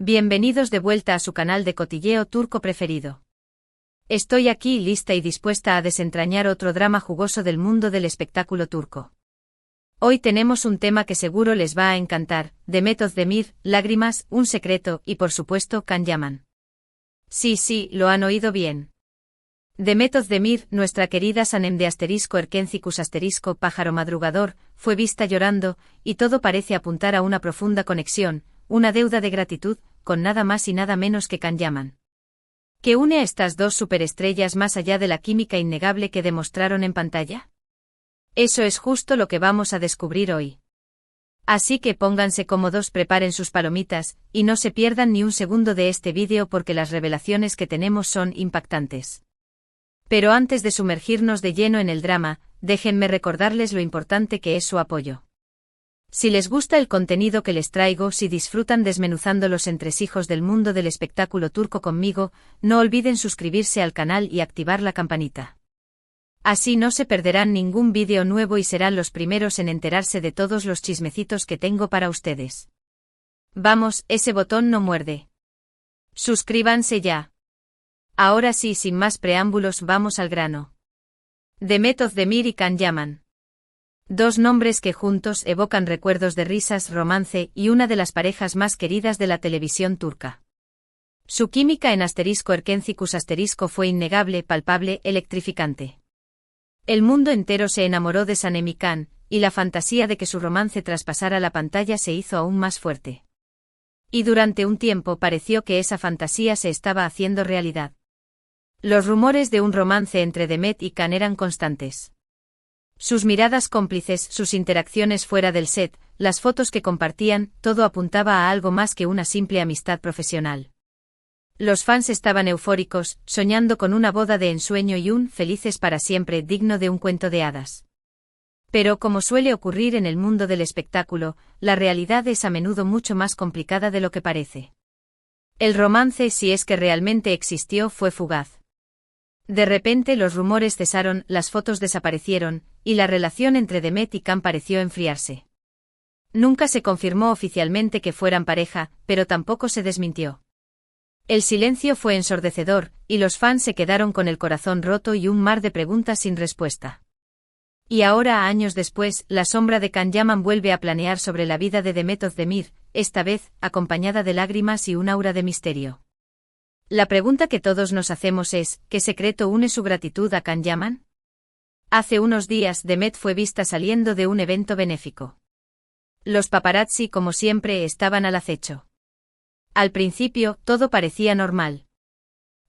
Bienvenidos de vuelta a su canal de cotilleo turco preferido. Estoy aquí lista y dispuesta a desentrañar otro drama jugoso del mundo del espectáculo turco. Hoy tenemos un tema que seguro les va a encantar: Demet Özdemir, lágrimas, un secreto y por supuesto Can Yaman. Sí, lo han oído bien. Demet Özdemir, nuestra querida Sanem de Erkencicus pájaro madrugador, fue vista llorando, y todo parece apuntar a una profunda conexión, una deuda de gratitud, con nada más y nada menos que Can Yaman. ¿Qué une a estas dos superestrellas más allá de la química innegable que demostraron en pantalla? Eso es justo lo que vamos a descubrir hoy. Así que pónganse cómodos, preparen sus palomitas, y no se pierdan ni un segundo de este vídeo porque las revelaciones que tenemos son impactantes. Pero antes de sumergirnos de lleno en el drama, déjenme recordarles lo importante que es su apoyo. Si les gusta el contenido que les traigo, si disfrutan desmenuzando los entresijos del mundo del espectáculo turco conmigo, no olviden suscribirse al canal y activar la campanita. Así no se perderán ningún vídeo nuevo y serán los primeros en enterarse de todos los chismecitos que tengo para ustedes. Vamos, ese botón no muerde. Suscríbanse ya. Ahora sí, sin más preámbulos, vamos al grano. Demet Özdemir y Can Yaman. Dos nombres que juntos evocan recuerdos de risas, romance y una de las parejas más queridas de la televisión turca. Su química en Erkencicus fue innegable, palpable, electrificante. El mundo entero se enamoró de Sanem y Can, y la fantasía de que su romance traspasara la pantalla se hizo aún más fuerte. Y durante un tiempo pareció que esa fantasía se estaba haciendo realidad. Los rumores de un romance entre Demet y Can eran constantes. Sus miradas cómplices, sus interacciones fuera del set, las fotos que compartían, todo apuntaba a algo más que una simple amistad profesional. Los fans estaban eufóricos, soñando con una boda de ensueño y un felices para siempre digno de un cuento de hadas. Pero como suele ocurrir en el mundo del espectáculo, la realidad es a menudo mucho más complicada de lo que parece. El romance, si es que realmente existió, fue fugaz. De repente los rumores cesaron, las fotos desaparecieron, y la relación entre Demet y Can pareció enfriarse. Nunca se confirmó oficialmente que fueran pareja, pero tampoco se desmintió. El silencio fue ensordecedor, y los fans se quedaron con el corazón roto y un mar de preguntas sin respuesta. Y ahora, años después, la sombra de Can Yaman vuelve a planear sobre la vida de Demet Özdemir, esta vez, acompañada de lágrimas y un aura de misterio. La pregunta que todos nos hacemos es, ¿qué secreto une su gratitud a Can Yaman? Hace unos días Demet fue vista saliendo de un evento benéfico. Los paparazzi, como siempre, estaban al acecho. Al principio, todo parecía normal.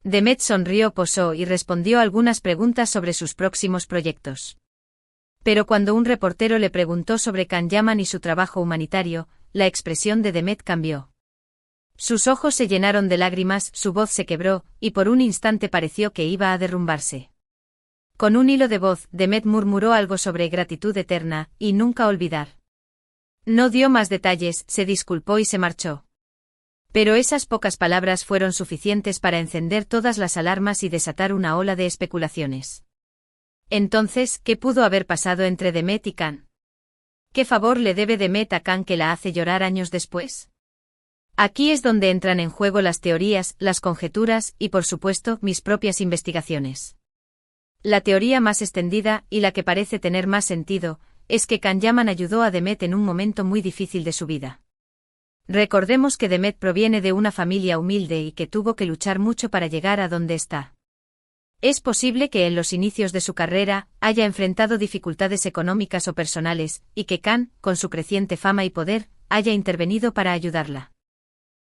Demet sonrió, posó y respondió algunas preguntas sobre sus próximos proyectos. Pero cuando un reportero le preguntó sobre Can Yaman y su trabajo humanitario, la expresión de Demet cambió. Sus ojos se llenaron de lágrimas, su voz se quebró, y por un instante pareció que iba a derrumbarse. Con un hilo de voz, Demet murmuró algo sobre gratitud eterna, y nunca olvidar. No dio más detalles, se disculpó y se marchó. Pero esas pocas palabras fueron suficientes para encender todas las alarmas y desatar una ola de especulaciones. Entonces, ¿qué pudo haber pasado entre Demet y Can? ¿Qué favor le debe Demet a Can que la hace llorar años después? Aquí es donde entran en juego las teorías, las conjeturas y, por supuesto, mis propias investigaciones. La teoría más extendida, y la que parece tener más sentido, es que Can Yaman ayudó a Demet en un momento muy difícil de su vida. Recordemos que Demet proviene de una familia humilde y que tuvo que luchar mucho para llegar a donde está. Es posible que en los inicios de su carrera haya enfrentado dificultades económicas o personales, y que Can, con su creciente fama y poder, haya intervenido para ayudarla.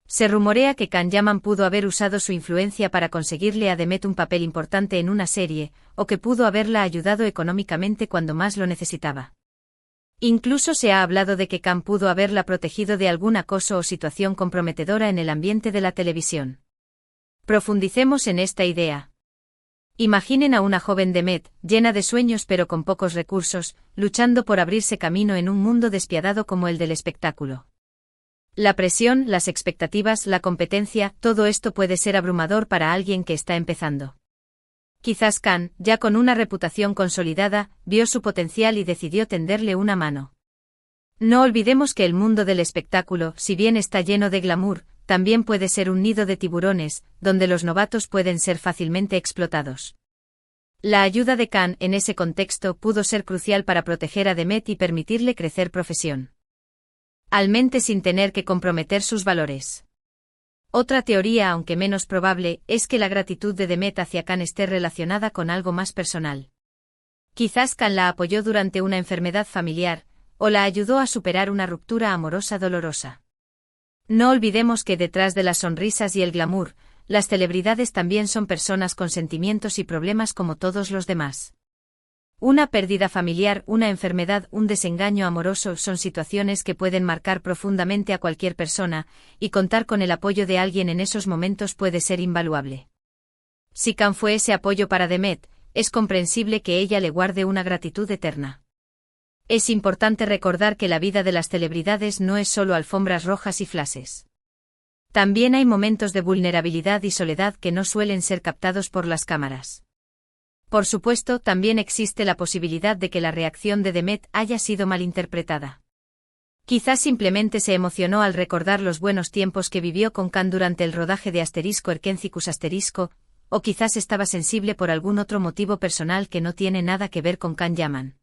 Se rumorea que Can Yaman pudo haber usado su influencia para conseguirle a Demet un papel importante en una serie, o que pudo haberla ayudado económicamente cuando más lo necesitaba. Incluso se ha hablado de que Can pudo haberla protegido de algún acoso o situación comprometedora en el ambiente de la televisión. Profundicemos en esta idea. Imaginen a una joven Demet, llena de sueños pero con pocos recursos, luchando por abrirse camino en un mundo despiadado como el del espectáculo. La presión, las expectativas, la competencia, todo esto puede ser abrumador para alguien que está empezando. Quizás Can, ya con una reputación consolidada, vio su potencial y decidió tenderle una mano. No olvidemos que el mundo del espectáculo, si bien está lleno de glamour, también puede ser un nido de tiburones, donde los novatos pueden ser fácilmente explotados. La ayuda de Khan en ese contexto pudo ser crucial para proteger a Demet y permitirle crecer profesionalmente sin tener que comprometer sus valores. Otra teoría, aunque menos probable, es que la gratitud de Demet hacia Khan esté relacionada con algo más personal. Quizás Khan la apoyó durante una enfermedad familiar, o la ayudó a superar una ruptura amorosa dolorosa. No olvidemos que detrás de las sonrisas y el glamour, las celebridades también son personas con sentimientos y problemas como todos los demás. Una pérdida familiar, una enfermedad, un desengaño amoroso son situaciones que pueden marcar profundamente a cualquier persona, y contar con el apoyo de alguien en esos momentos puede ser invaluable. Si Khan fue ese apoyo para Demet, es comprensible que ella le guarde una gratitud eterna. Es importante recordar que la vida de las celebridades no es solo alfombras rojas y flashes. También hay momentos de vulnerabilidad y soledad que no suelen ser captados por las cámaras. Por supuesto, también existe la posibilidad de que la reacción de Demet haya sido malinterpretada. Quizás simplemente se emocionó al recordar los buenos tiempos que vivió con Khan durante el rodaje de Erkencicus *, o quizás estaba sensible por algún otro motivo personal que no tiene nada que ver con Khan Yaman.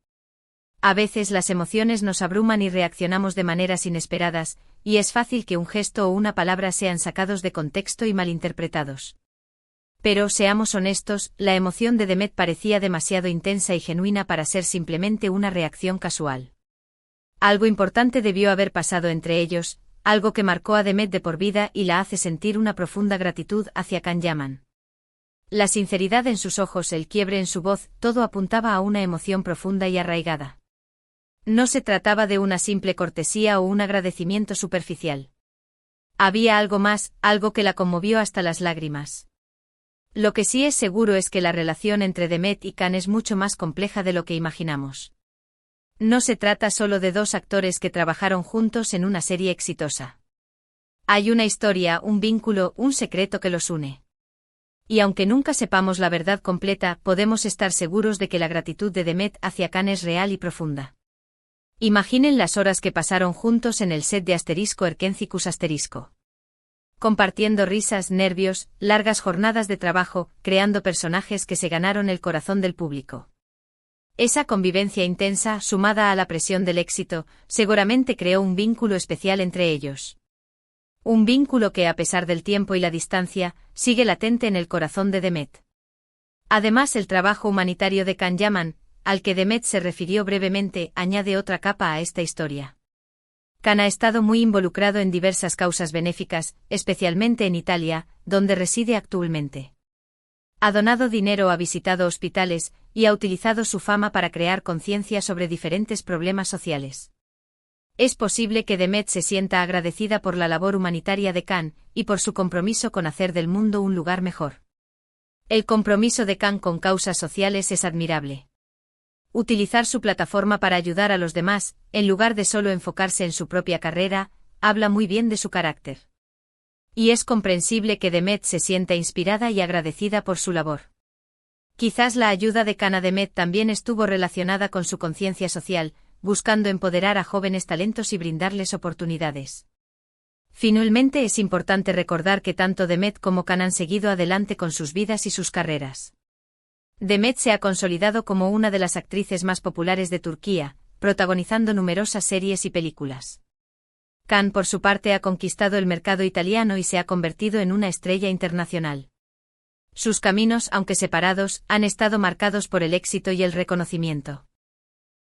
A veces las emociones nos abruman y reaccionamos de maneras inesperadas, y es fácil que un gesto o una palabra sean sacados de contexto y malinterpretados. Pero, seamos honestos, la emoción de Demet parecía demasiado intensa y genuina para ser simplemente una reacción casual. Algo importante debió haber pasado entre ellos, algo que marcó a Demet de por vida y la hace sentir una profunda gratitud hacia Khan Yaman. La sinceridad en sus ojos, el quiebre en su voz, todo apuntaba a una emoción profunda y arraigada. No se trataba de una simple cortesía o un agradecimiento superficial. Había algo más, algo que la conmovió hasta las lágrimas. Lo que sí es seguro es que la relación entre Demet y Khan es mucho más compleja de lo que imaginamos. No se trata solo de dos actores que trabajaron juntos en una serie exitosa. Hay una historia, un vínculo, un secreto que los une. Y aunque nunca sepamos la verdad completa, podemos estar seguros de que la gratitud de Demet hacia Khan es real y profunda. Imaginen las horas que pasaron juntos en el set de Erkencicus *. Compartiendo risas, nervios, largas jornadas de trabajo, creando personajes que se ganaron el corazón del público. Esa convivencia intensa, sumada a la presión del éxito, seguramente creó un vínculo especial entre ellos. Un vínculo que, a pesar del tiempo y la distancia, sigue latente en el corazón de Demet. Además, el trabajo humanitario de Khan Yaman, al que Demet se refirió brevemente, añade otra capa a esta historia. Khan ha estado muy involucrado en diversas causas benéficas, especialmente en Italia, donde reside actualmente. Ha donado dinero, ha visitado hospitales, y ha utilizado su fama para crear conciencia sobre diferentes problemas sociales. Es posible que Demet se sienta agradecida por la labor humanitaria de Khan, y por su compromiso con hacer del mundo un lugar mejor. El compromiso de Khan con causas sociales es admirable. Utilizar su plataforma para ayudar a los demás, en lugar de solo enfocarse en su propia carrera, habla muy bien de su carácter. Y es comprensible que Demet se sienta inspirada y agradecida por su labor. Quizás la ayuda de Khan a Demet también estuvo relacionada con su conciencia social, buscando empoderar a jóvenes talentos y brindarles oportunidades. Finalmente, es importante recordar que tanto Demet como Khan han seguido adelante con sus vidas y sus carreras. Demet se ha consolidado como una de las actrices más populares de Turquía, protagonizando numerosas series y películas. Khan, por su parte, ha conquistado el mercado italiano y se ha convertido en una estrella internacional. Sus caminos, aunque separados, han estado marcados por el éxito y el reconocimiento.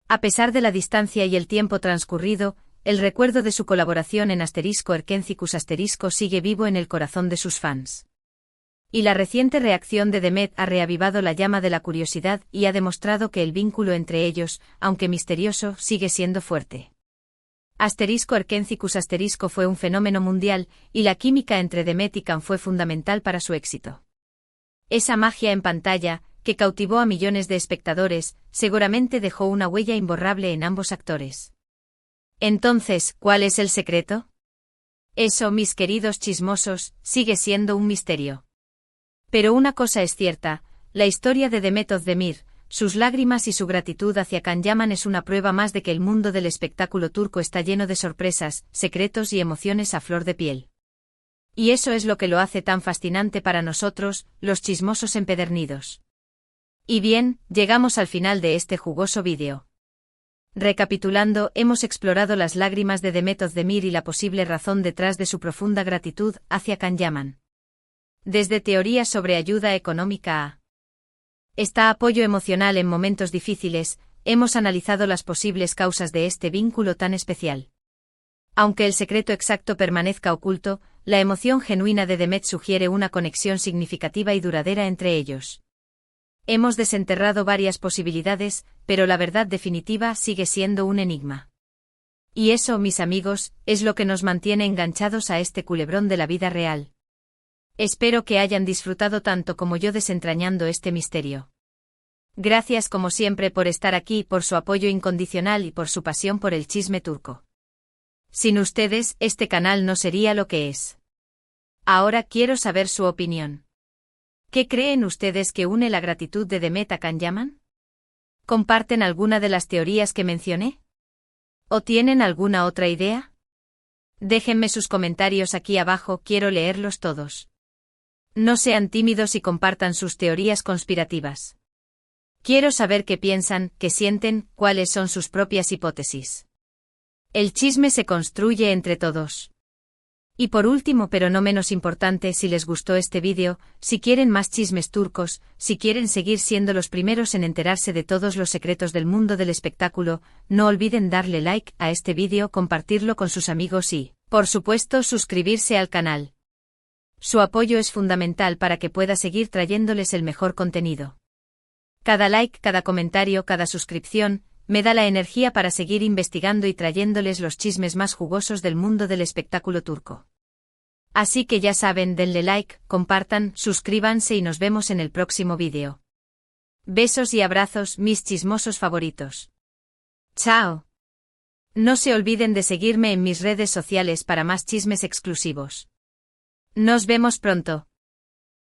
A pesar de la distancia y el tiempo transcurrido, el recuerdo de su colaboración en Erkencicus * sigue vivo en el corazón de sus fans. Y la reciente reacción de Demet ha reavivado la llama de la curiosidad y ha demostrado que el vínculo entre ellos, aunque misterioso, sigue siendo fuerte. Erkencicus * fue un fenómeno mundial, y la química entre Demet y Khan fue fundamental para su éxito. Esa magia en pantalla, que cautivó a millones de espectadores, seguramente dejó una huella imborrable en ambos actores. Entonces, ¿cuál es el secreto? Eso, mis queridos chismosos, sigue siendo un misterio. Pero una cosa es cierta, la historia de Demet Özdemir, sus lágrimas y su gratitud hacia Khan Yaman es una prueba más de que el mundo del espectáculo turco está lleno de sorpresas, secretos y emociones a flor de piel. Y eso es lo que lo hace tan fascinante para nosotros, los chismosos empedernidos. Y bien, llegamos al final de este jugoso vídeo. Recapitulando, hemos explorado las lágrimas de Demet Özdemir y la posible razón detrás de su profunda gratitud hacia Can Yaman. Desde teorías sobre ayuda económica a apoyo emocional en momentos difíciles, hemos analizado las posibles causas de este vínculo tan especial. Aunque el secreto exacto permanezca oculto, la emoción genuina de Demet sugiere una conexión significativa y duradera entre ellos. Hemos desenterrado varias posibilidades, pero la verdad definitiva sigue siendo un enigma. Y eso, mis amigos, es lo que nos mantiene enganchados a este culebrón de la vida real. Espero que hayan disfrutado tanto como yo desentrañando este misterio. Gracias como siempre por estar aquí, por su apoyo incondicional y por su pasión por el chisme turco. Sin ustedes, este canal no sería lo que es. Ahora quiero saber su opinión. ¿Qué creen ustedes que une la gratitud de Demet a Can Yaman? ¿Comparten alguna de las teorías que mencioné? ¿O tienen alguna otra idea? Déjenme sus comentarios aquí abajo, quiero leerlos todos. No sean tímidos y compartan sus teorías conspirativas. Quiero saber qué piensan, qué sienten, cuáles son sus propias hipótesis. El chisme se construye entre todos. Y por último, pero no menos importante, si les gustó este vídeo, si quieren más chismes turcos, si quieren seguir siendo los primeros en enterarse de todos los secretos del mundo del espectáculo, no olviden darle like a este vídeo, compartirlo con sus amigos y, por supuesto, suscribirse al canal. Su apoyo es fundamental para que pueda seguir trayéndoles el mejor contenido. Cada like, cada comentario, cada suscripción, me da la energía para seguir investigando y trayéndoles los chismes más jugosos del mundo del espectáculo turco. Así que ya saben, denle like, compartan, suscríbanse y nos vemos en el próximo vídeo. Besos y abrazos, mis chismosos favoritos. ¡Chao! No se olviden de seguirme en mis redes sociales para más chismes exclusivos. Nos vemos pronto.